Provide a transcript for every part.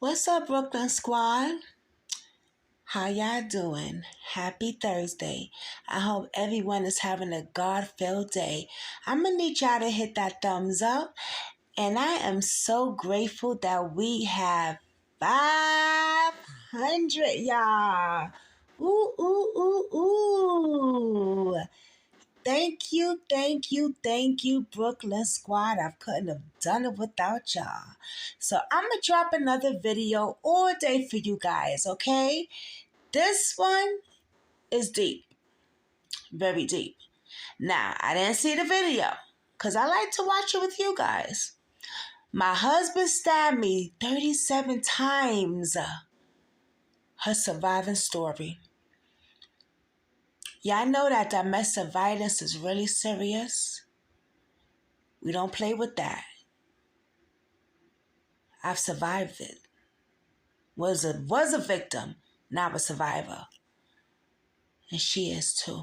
What's up, Brooklyn Squad? How y'all doing? Happy Thursday. I hope everyone is having a God-filled day. I'm going to need y'all to hit that thumbs up. And I am so grateful that we have 500, y'all. Ooh, ooh, ooh, ooh. Thank you, Brooklyn Squad. I couldn't have done it without y'all. So I'm going to drop another video all day for you guys, okay? This one is deep, very deep. Now, I didn't see the video because I like to watch it with you guys. My husband stabbed me 37 times. Her surviving story. Y'all know that domestic violence is really serious. We don't play with that. I've survived it. Was a victim, not a survivor. And she is too.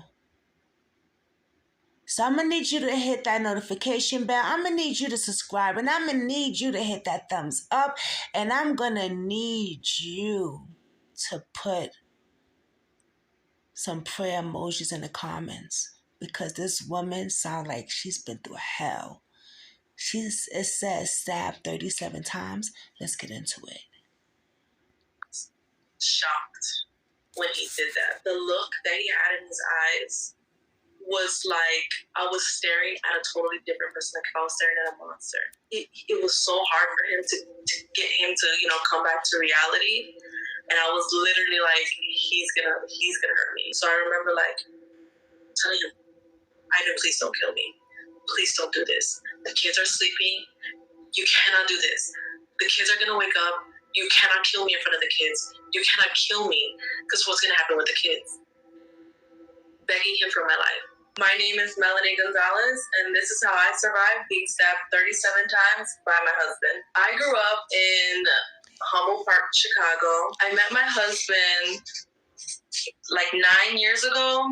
So I'm going to need you to hit that notification bell. I'm going to need you to subscribe. And I'm going to need you to hit that thumbs up. And I'm going to need you to put some prayer emojis in the comments. Because this woman sounds like she's been through hell. It says stabbed 37 times. Let's get into it. Shocked when he did that. The look that he had in his eyes was like I was staring at a totally different person. Like I was staring at a monster. It was so hard for him to get him to come back to reality. And I was literally like, he's gonna hurt me. So I remember like telling him, Ivan, please don't kill me. Please don't do this. The kids are sleeping. You cannot do this. The kids are gonna wake up. You cannot kill me in front of the kids. You cannot kill me because what's gonna happen with the kids? Begging him for my life. My name is Melanie Gonzalez, and this is how I survived being stabbed 37 times by my husband. I grew up in Humboldt Park, Chicago. I met my husband like 9 years ago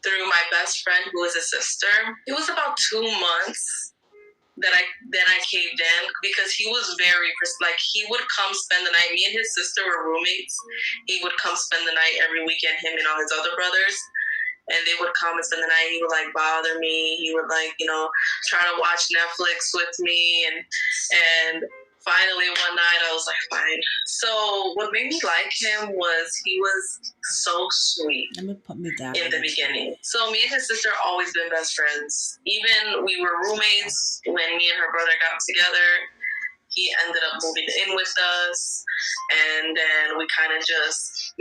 through my best friend who is a sister. It was about 2 months that I caved in because he was very, like, he would come spend the night. Me and his sister were roommates. He would come spend the night every weekend, him and all his other brothers. And they would come and spend the night. He would like bother me. He would like, try to watch Netflix with me. And finally one night I was like, fine. So what made me like him was he was so sweet. Let me put me down in the beginning. So me and his sister always been best friends. Even we were roommates when me and her brother got together. He ended up moving in with us, and then we kind of just,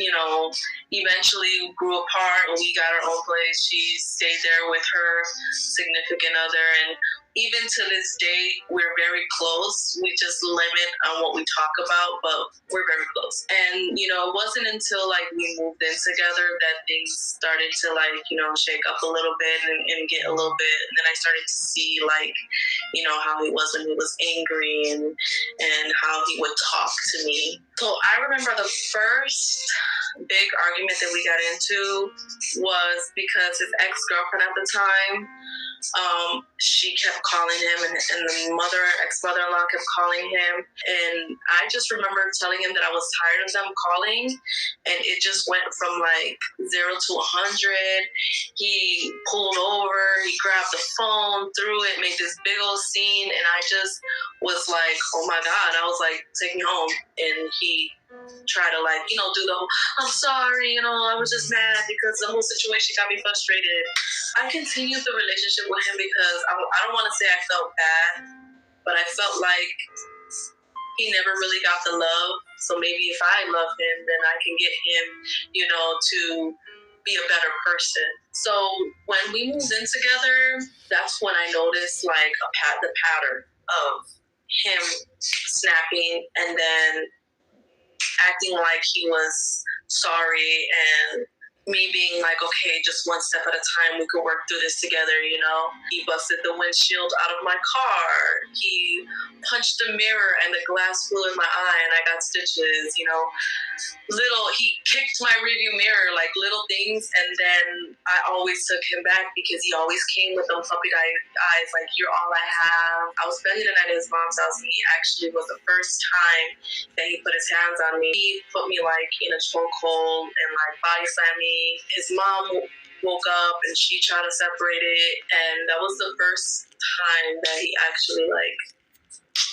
eventually grew apart. We got our own place. She stayed there with her significant other, and even to this day, we're very close. We just limit on what we talk about, but we're very close. And, it wasn't until, like, we moved in together that things started to, like, shake up a little bit and get a little bit. And then I started to see, like, how he was when he was angry and how he would talk to me. So I remember the first big argument that we got into was because his ex-girlfriend at the time, she kept calling him, and the ex-mother-in-law kept calling him. And I just remember telling him that I was tired of them calling, and it just went from like 0 to 100. He pulled over, he grabbed the phone, threw it, made this big old scene, and I just was like, oh my God. I was like, take me home. And he tried to like, do the whole, I'm sorry, I was just mad because the whole situation got me frustrated. I continued the relationship with him because I don't want to say I felt bad, but I felt like he never really got the love. So maybe if I love him, then I can get him, to be a better person. So when we moved in together, that's when I noticed like the pattern of him snapping and then acting like he was sorry, and me being like, okay, just one step at a time, we could work through this together, He busted the windshield out of my car. He punched the mirror and the glass flew in my eye and I got stitches, he kicked my rearview mirror, like little things, and then I always took him back because he always came with them puppy eyes, like, you're all I have. I was spending the night at his mom's house, and he actually was the first time that he put his hands on me. He put me, like, in a chokehold and, like, body slammed me. His mom woke up, and she tried to separate it, and that was the first time that he actually, like,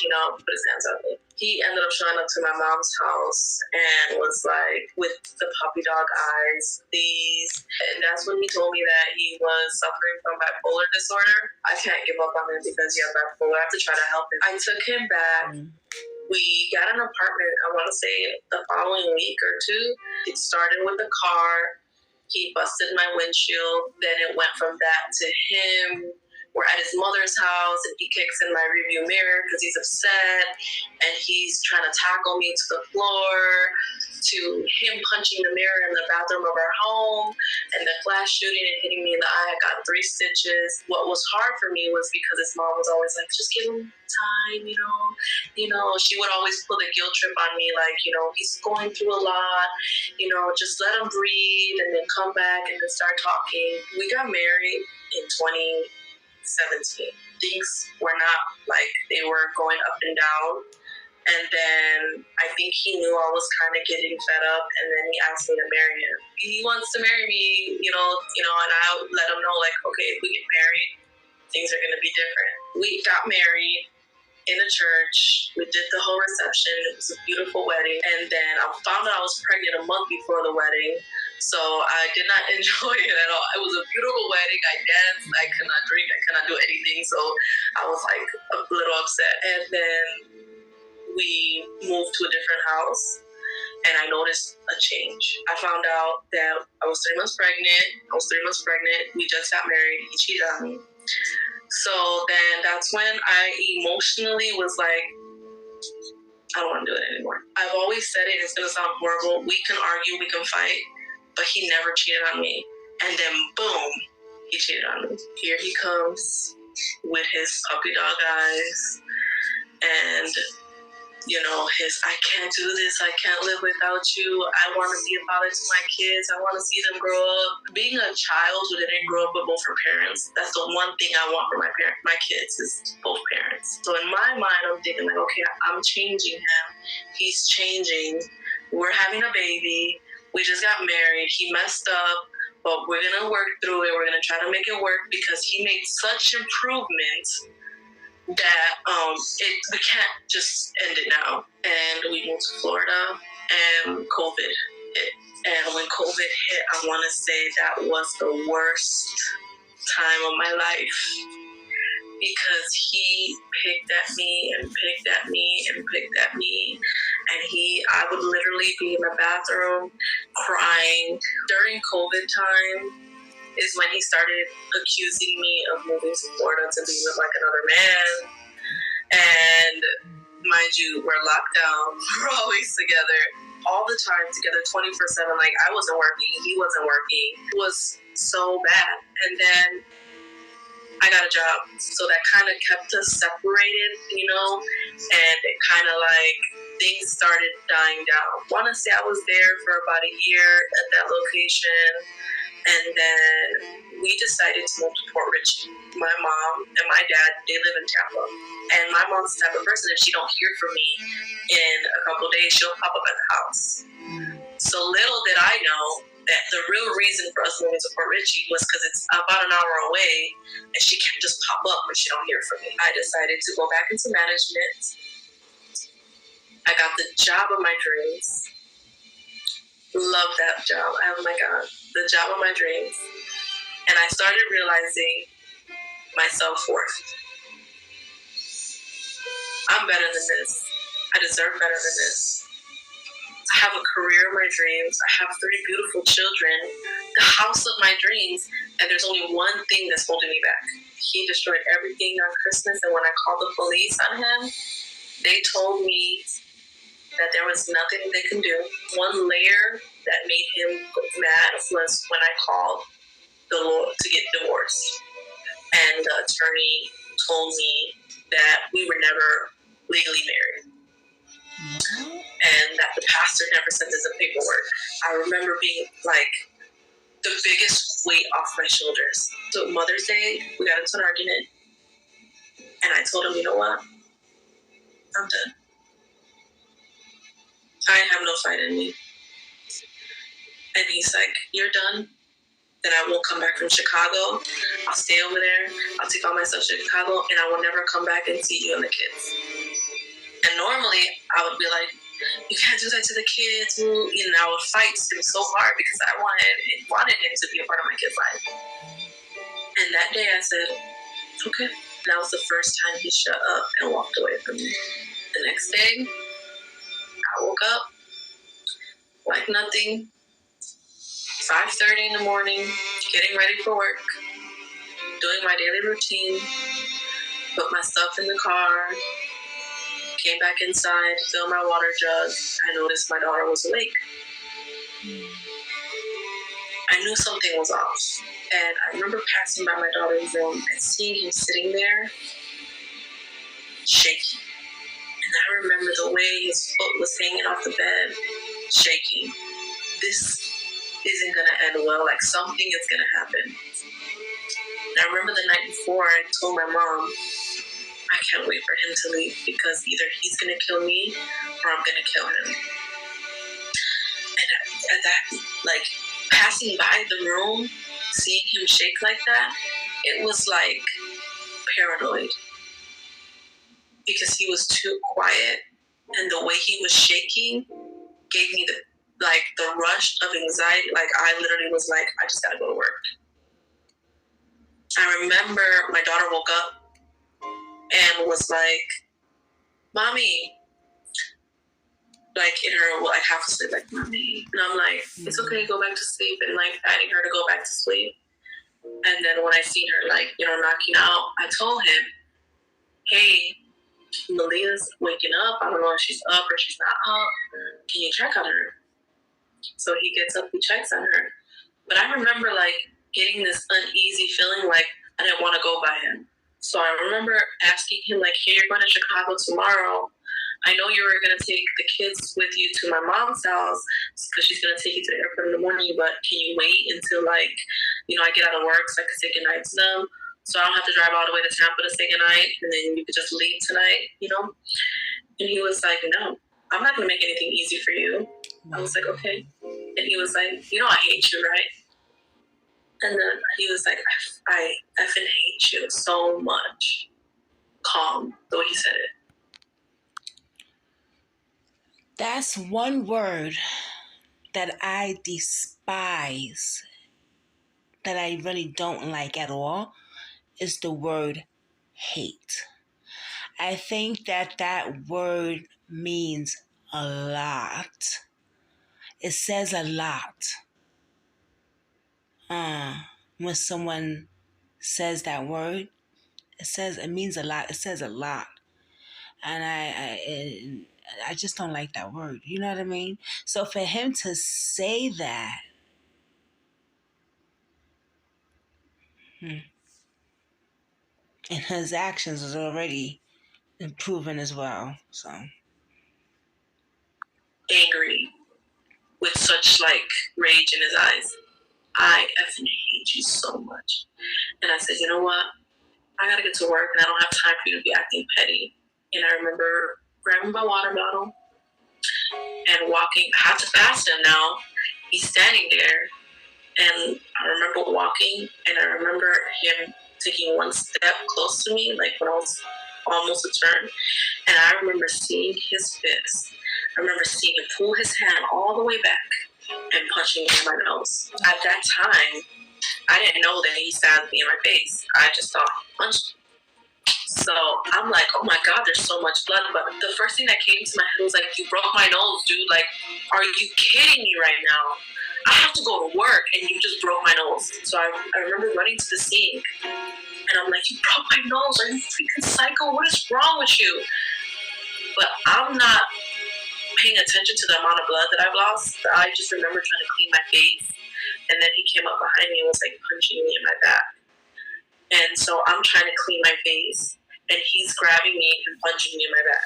put his hands on me. He ended up showing up to my mom's house and was like, with the puppy dog eyes, please. And that's when he told me that he was suffering from bipolar disorder. I can't give up on him because he has bipolar. I have to try to help him. I took him back. We got an apartment, I want to say, the following week or two. It started with a car. He busted my windshield. Then it went from that to him. We're at his mother's house, and he kicks in my rearview mirror because he's upset, and he's trying to tackle me to the floor, to him punching the mirror in the bathroom of our home, and the glass shooting and hitting me in the eye. I got 3 stitches. What was hard for me was because his mom was always like, just give him time, she would always pull the guilt trip on me, like, he's going through a lot, just let him breathe and then come back and then start talking. We got married in 2017. Things were not like they were going up and down. And then I think he knew I was kind of getting fed up, and then he asked me to marry him. He wants to marry me, and I let him know, like, okay, if we get married, things are going to be different. We got married in a church. We did the whole reception. It was a beautiful wedding. And then I found out I was pregnant a month before the wedding. So I did not enjoy it at all. It was a beautiful wedding. I danced. I could not drink. I could not do anything. So I was like a little upset. And then we moved to a different house, and I noticed a change. I found out that I was 3 months pregnant. We just got married. He cheated on me. So then that's when I emotionally was like, I don't want to do it anymore. I've always said it. It's going to sound horrible. We can argue. We can fight. But he never cheated on me. And then, boom, he cheated on me. Here he comes with his puppy dog eyes. And, I can't do this. I can't live without you. I want to be a father to my kids. I want to see them grow up. Being a child who didn't grow up with both her parents, that's the one thing I want for my kids is both parents. So in my mind, I'm thinking, like, okay, I'm changing him. He's changing. We're having a baby. We just got married. He messed up, but we're going to work through it. We're going to try to make it work because he made such improvements that we can't just end it now. And we moved to Florida, and COVID hit. And when COVID hit, I want to say that was the worst time of my life, because he picked at me and picked at me and picked at me. And I would literally be in the bathroom crying. During COVID time is when he started accusing me of moving to Florida to be with, like, another man. And mind you, we're locked down. We're always together, all the time together, 24/7. Like, I wasn't working. He wasn't working. It was so bad. And then I got a job. So that kind of kept us separated, and it kind of like things started dying down. I want to say I was there for about a year at that location. And then we decided to move to Port Richey. My mom and my dad, they live in Tampa. And my mom's the type of person, if she don't hear from me in a couple of days, she'll pop up at the house. So little did I know that the real reason for us moving to Port Richey was because it's about an hour away, and she can't just pop up when she don't hear from me. I decided to go back into management. I got the job of my dreams. Love that job. Oh my God. The job of my dreams. And I started realizing my self-worth. I'm better than this. I deserve better than this. I have a career of my dreams. I have 3 beautiful children. The house of my dreams. And there's only one thing that's holding me back. He destroyed everything on Christmas. And when I called the police on him, they told me that there was nothing they can do. One layer that made him mad was when I called the law to get divorced. And the attorney told me that we were never legally married. And and that the pastor never sent us the paperwork. I remember being like the biggest weight off my shoulders. So Mother's Day, we got into an argument, and I told him, you know what? I'm done. I have no fight in me. And he's like, you're done? Then I won't come back from Chicago. I'll stay over there. I'll take all my stuff to Chicago, and I will never come back and see you and the kids. And normally, I would be like, you can't do that to the kids. And I would fight him so hard because I wanted him to be a part of my kid's life. And that day I said, okay. And that was the first time he shut up and walked away from me. The next day, I woke up like nothing. 5:30 in the morning, getting ready for work, doing my daily routine, put my stuff in the car, came back inside, filled my water jug. I noticed my daughter was awake. I knew something was off. And I remember passing by my daughter's room and seeing him sitting there, shaking. And I remember the way his foot was hanging off the bed, shaking. This isn't going to end well. Like, something is going to happen. And I remember the night before, I told my mom, I can't wait for him to leave because either he's going to kill me or I'm going to kill him. And at that, like, passing by the room, seeing him shake like that, it was like paranoid because he was too quiet, and the way he was shaking gave me the rush of anxiety. Like, I literally was like, I just gotta go to work. I remember my daughter woke up and was like, Mommy, like in her like half asleep, like, Mommy. And I'm like, it's okay, go back to sleep, and like patting her to go back to sleep. And then when I seen her like, knocking out, I told him, hey, Malia's waking up. I don't know if she's up or she's not up. Can you check on her? So he gets up, he checks on her. But I remember like getting this uneasy feeling like I didn't want to go by him. So I remember asking him like, hey, you're going to Chicago tomorrow. I know you were going to take the kids with you to my mom's house because she's going to take you to the airport in the morning, but can you wait until like, I get out of work so I can say goodnight to them? So I don't have to drive all the way to Tampa to say goodnight, and then you could just leave tonight, And he was like, no, I'm not going to make anything easy for you. I was like, okay. And he was like, I hate you, right? And then he was like, I effing hate you so much. Calm, the way he said it. That's one word that I despise, that I really don't like at all, is the word hate. I think that word means a lot. It says a lot. When someone says that word, it means a lot. It says a lot. And I just don't like that word. You know what I mean? So for him to say that, and his actions is already proven as well. So angry with such like rage in his eyes. I effing hate you so much. And I said, you know what? I gotta get to work and I don't have time for you to be acting petty. And I remember grabbing my water bottle and walking. I have to pass him now. He's standing there. And I remember walking, and I remember him taking one step close to me, like when I was almost to turn. And I remember seeing his fist. I remember seeing him pull his hand all the way back and punching me in my nose. At that time, I didn't know that he stabbed me in my face. I just thought he punched me. So I'm like, oh my God, there's so much blood. But the first thing that came to my head was like, you broke my nose, dude. Like, are you kidding me right now? I have to go to work and you just broke my nose. So I remember running to the sink and I'm like, you broke my nose. Are you freaking psycho? What is wrong with you? But I'm not paying attention to the amount of blood that I've lost. I just remember trying to clean my face. And then he came up behind me and was like punching me in my back. And so I'm trying to clean my face and he's grabbing me and punching me in my back.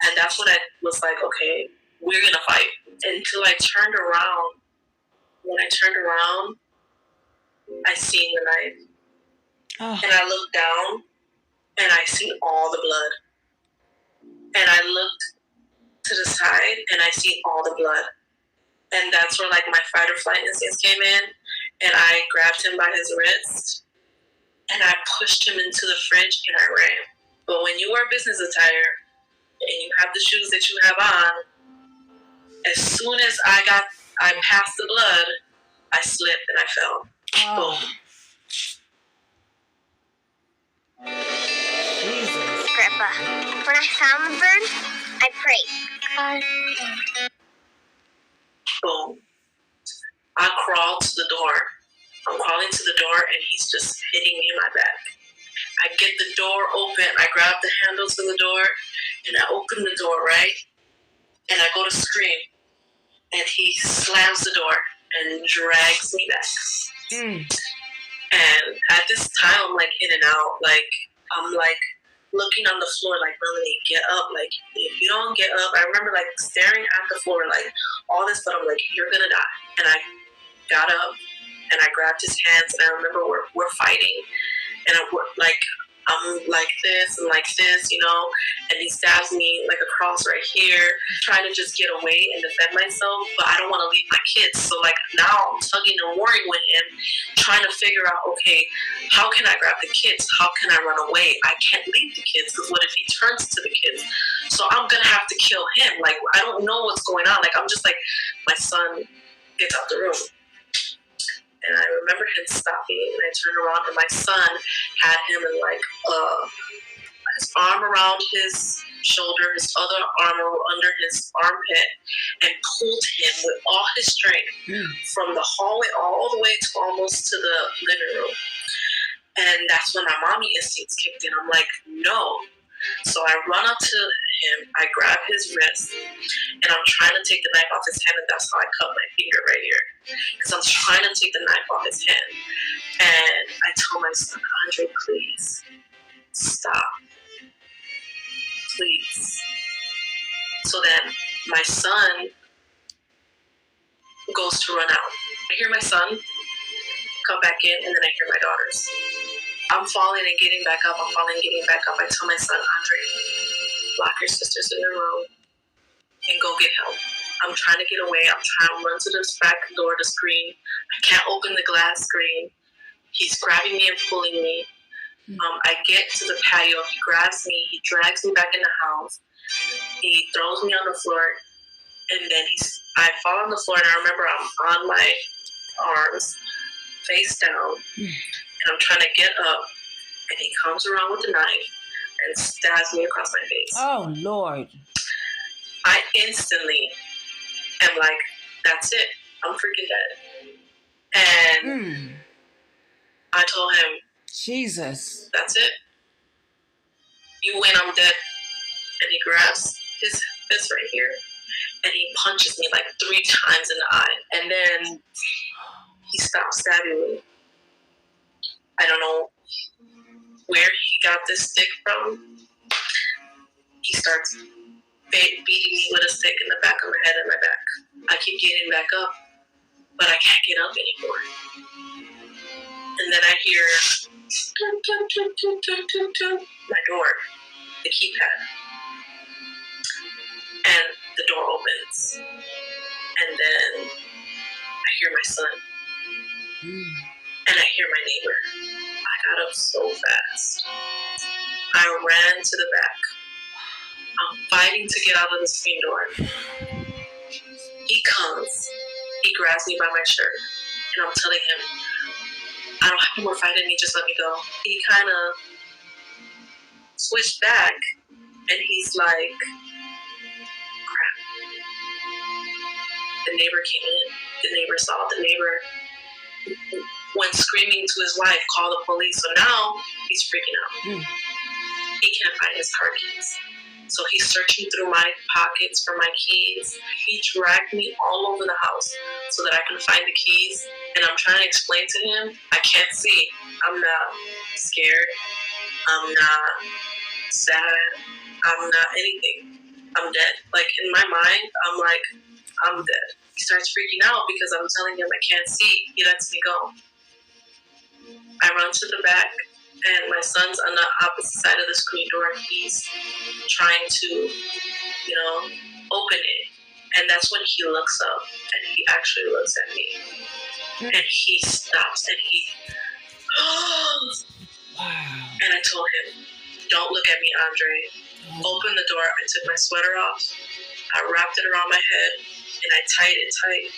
And that's when I was like, okay, we're gonna fight. Until I turned around. When I turned around, I seen the knife. Oh. And I looked down, and I seen all the blood. And I looked to the side, and I seen all the blood. And that's where, like, my fight or flight instincts came in. And I grabbed him by his wrist, and I pushed him into the fridge, and I ran. But when you wear business attire, and you have the shoes that you have on, as soon as I passed the blood, I slipped and I fell. Oh. Boom. Jesus. Grandpa, when I found the bird, I prayed. Boom. I crawled to the door. I'm crawling to the door, and he's just hitting me in my back. I get the door open. I grab the handle to the door, and I open the door, right? And I go to scream, and he slams the door and drags me back. And at this time, I'm like in and out. Like, I'm like looking on the floor, like, Melanie, get up. Like, if you don't get up, I remember like staring at the floor, like all this, but I'm like, you're gonna die. And I got up and I grabbed his hands, and I remember we're fighting, and I'm like this and like this, you know, and he stabs me like across right here, trying to just get away and defend myself, but I don't want to leave my kids. So like now I'm tugging and warring with him, trying to figure out, okay, how can I grab the kids? How can I run away? I can't leave the kids, because what if he turns to the kids? So I'm gonna have to kill him. Like, I don't know what's going on. Like, I'm just like, my son gets out the room. And I remember him stopping, and I turned around, and my son had him in like his arm around his shoulder, his other arm under his armpit, and pulled him with all his strength from the hallway all the way to almost to the living room. And that's when my mommy instincts kicked in. I'm like, no. So I run up to him, I grab his wrist, and I'm trying to take the knife off his hand, and that's how I cut my finger right here. Because I'm trying to take the knife off his hand. And I told my son, Andre, please, stop. Please. So then my son goes to run out. I hear my son come back in, and then I hear my daughters. I'm falling and getting back up. I'm falling and getting back up. I tell my son, Andre, lock your sisters in the room and go get help. I'm trying to get away. I'm trying to run to this back door to scream. I can't open the glass screen. He's grabbing me and pulling me. I get to the patio. He grabs me. He drags me back in the house. He throws me on the floor. And then I fall on the floor, and I remember I'm on my arms, face down. And I'm trying to get up, and he comes around with a knife and stabs me across my face. Oh, Lord. I instantly am like, that's it. I'm freaking dead. And I told him, Jesus. that's it. You win, I'm dead. And he grabs his fist right here, and he punches me like 3 times in the eye. And then he stops stabbing me. I don't know where he got this stick from. He starts beating me with a stick in the back of my head and my back. I keep getting back up, but I can't get up anymore. And then I hear my door, the keypad. And the door opens. And then I hear my son. And I hear my neighbor. I got up so fast. I ran to the back. I'm fighting to get out of the screen door. He comes. He grabs me by my shirt. And I'm telling him, I don't have no more fight in me, just let me go. He kind of switched back, and he's like, crap. The neighbor came in. The neighbor saw. The neighbor went screaming to his wife, call the police. So now he's freaking out. He can't find his car keys. So he's searching through my pockets for my keys. He dragged me all over the house so that I can find the keys. And I'm trying to explain to him, I can't see. I'm not scared. I'm not sad. I'm not anything. I'm dead. Like, in my mind, I'm like, I'm dead. He starts freaking out because I'm telling him I can't see. He lets me go. I run to the back, and my son's on the opposite side of the screen door. He's trying to, open it. And that's when he looks up, and he actually looks at me. And he stops, and he, and I told him, don't look at me, Andre. Open the door. I took my sweater off. I wrapped it around my head, and I tied it tight.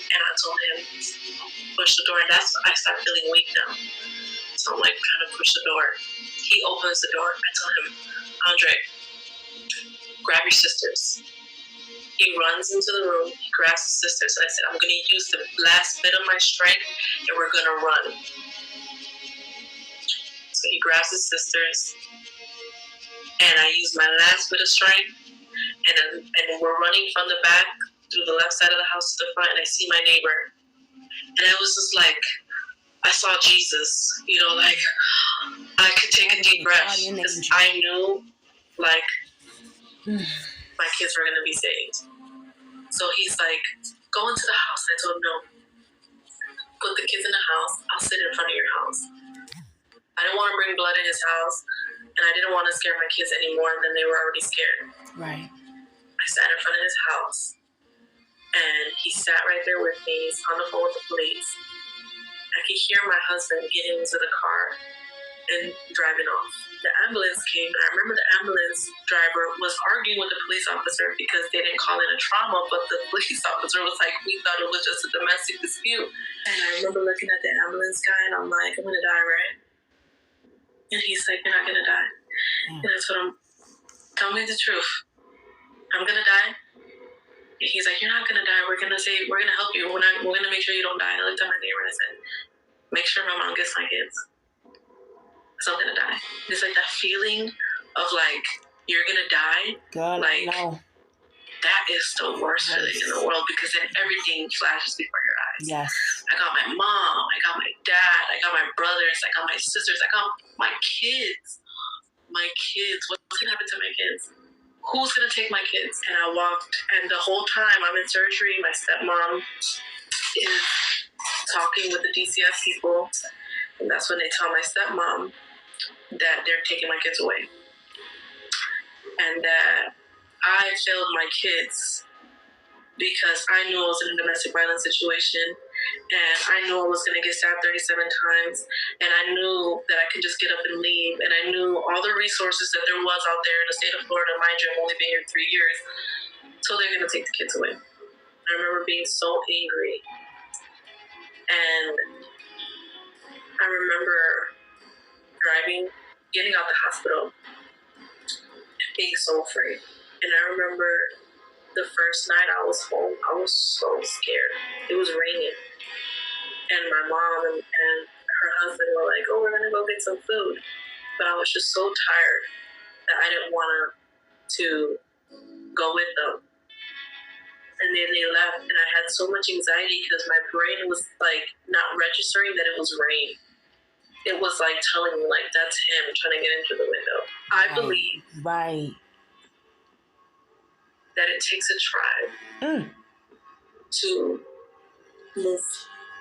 And I told him, push the door. And that's when I start feeling weak now. So I'm like trying to push the door. He opens the door. I tell him, Andre, grab your sisters. He runs into the room. He grabs his sisters. And I said, I'm going to use the last bit of my strength, and we're going to run. So he grabs his sisters, and I use my last bit of strength, and we're running from the back through the left side of the house to the front, and I see my neighbor. And it was just like, I saw Jesus, like, I could take a deep breath because I knew, like, my kids were going to be saved. So he's like, go into the house. And I told him, no, put the kids in the house. I'll sit in front of your house. I didn't want to bring blood in his house, and I didn't want to scare my kids any more than they were already scared. Right. I sat in front of his house, and he sat right there with me. He's on the phone with the police. I could hear my husband getting into the car and driving off. The ambulance came, and I remember the ambulance driver was arguing with the police officer because they didn't call in a trauma, but the police officer was like, we thought it was just a domestic dispute. And I remember looking at the ambulance guy, and I'm like, I'm going to die, right? And he's like, you're not going to die. And I told him, tell me the truth. I'm going to die. And he's like, you're not going to die. We're going to help you. We're going to make sure you don't die. And I looked at my neighbor and I said, make sure my mom gets my kids. So I'm going to die. It's like that feeling of like, you're going to die. God, like, no. That is the worst feeling in the world because then everything flashes before your eyes. Yes. I got my mom, I got my dad, I got my brothers, I got my sisters, I got my kids. My kids. What's going to happen to my kids? Who's going to take my kids? And I walked, and the whole time I'm in surgery, my stepmom is talking with the DCF people. And that's when they tell my stepmom that they're taking my kids away. And that I failed my kids because I knew I was in a domestic violence situation, and I knew I was going to get stabbed 37 times, and I knew that I could just get up and leave, and I knew all the resources that there was out there in the state of Florida. Mind you, I've only been here 3 years, so they're going to take the kids away. I remember being so angry, and I remember getting out the hospital, and being so afraid. And I remember the first night I was home, I was so scared. It was raining. And my mom and her husband were like, oh, we're going to go get some food. But I was just so tired that I didn't want to go with them. And then they left, and I had so much anxiety because my brain was like not registering that it was rain. It was like telling me, like, that's him trying to get into the window. I believe that it takes a tribe to move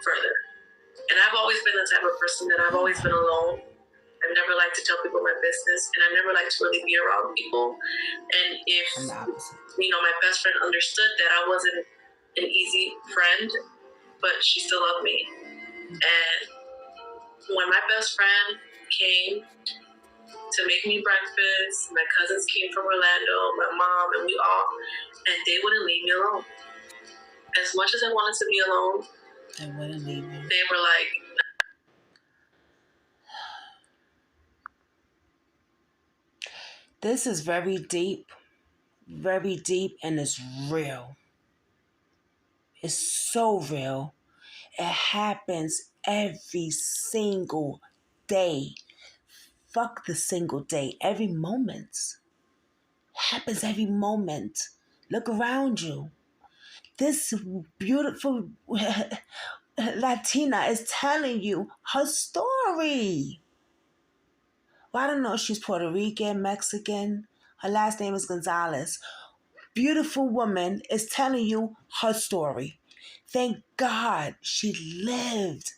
further. And I've always been the type of person that I've always been alone. I've never liked to tell people my business, and I never liked to really be around people. And if, my best friend understood that I wasn't an easy friend, but she still loved me. And when my best friend came to make me breakfast, my cousins came from Orlando, my mom, and they wouldn't leave me alone. As much as I wanted to be alone, they wouldn't leave me. They were like, this is very deep, and it's real. It's so real. It happens every single day. Fuck the single day. Every moment. Happens every moment. Look around you. This beautiful Latina is telling you her story. Well, I don't know if she's Puerto Rican, Mexican. Her last name is Gonzalez. Beautiful woman is telling you her story. Thank God she lived.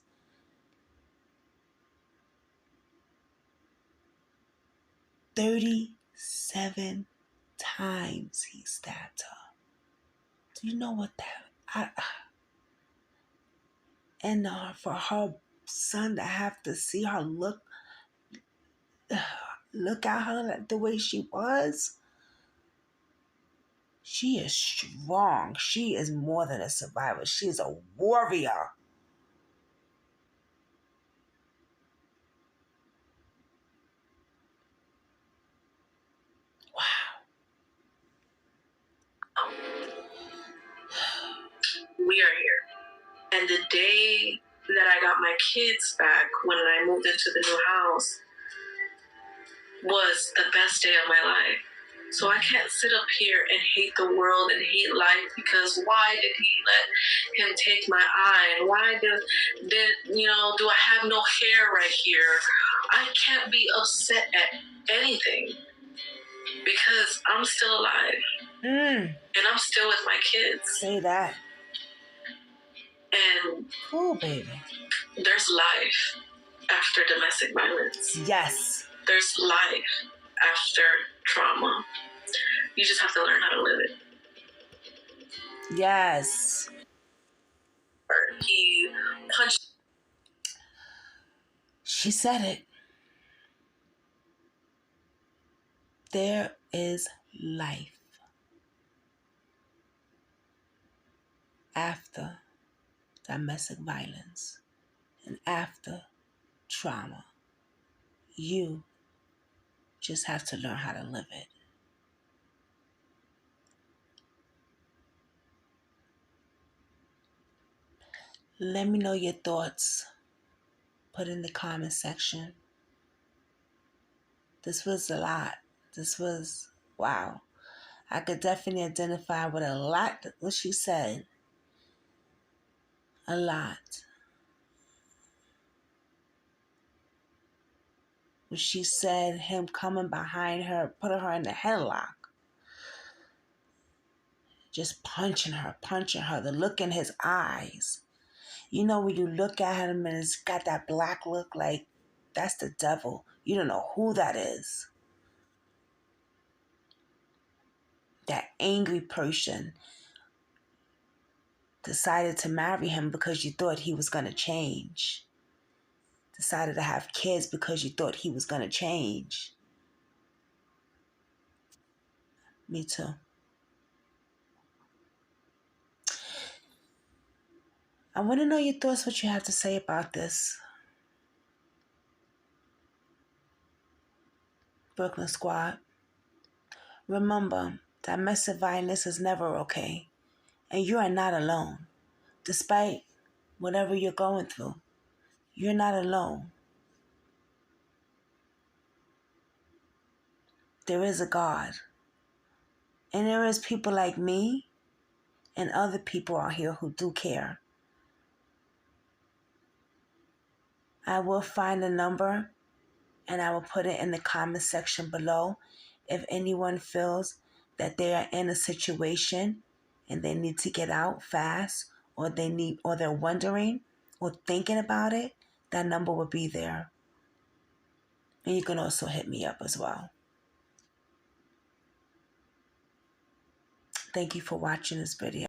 37 times he stabbed her. Do you know what that... And for her son to have to see her look at her the way she was. She is strong. She is more than a survivor. She is a warrior. Wow. We are here. And the day that I got my kids back when I moved into the new house was the best day of my life. So I can't sit up here and hate the world and hate life because why did he let him take my eye? And why do I have no hair right here? I can't be upset at anything because I'm still alive. And I'm still with my kids. Say that. And baby. There's life after domestic violence. Yes. There's life after trauma. You just have to learn how to live it. Yes. He punched. She said it. There is life after domestic violence and after trauma. You just have to learn how to live it. Let me know your thoughts. Put in the comment section. This was a lot. This was, wow. I could definitely identify with a lot what she said. A lot. When she said him coming behind her, putting her in the headlock. Just punching her. The look in his eyes. You know when you look at him and it's got that black look, like that's the devil. You don't know who that is. That angry person decided to marry him because you thought he was going to change. Decided to have kids because you thought he was going to change. Me too. I want to know your thoughts, what you have to say about this. Brooklyn Squad. Remember, domestic violence is never okay. And you are not alone. Despite whatever you're going through, you're not alone. There is a God. And there is people like me and other people out here who do care. I will find a number and I will put it in the comment section below if anyone feels that they are in a situation and they need to get out fast, or they're wondering or thinking about it. That number will be there. And you can also hit me up as well. Thank you for watching this video.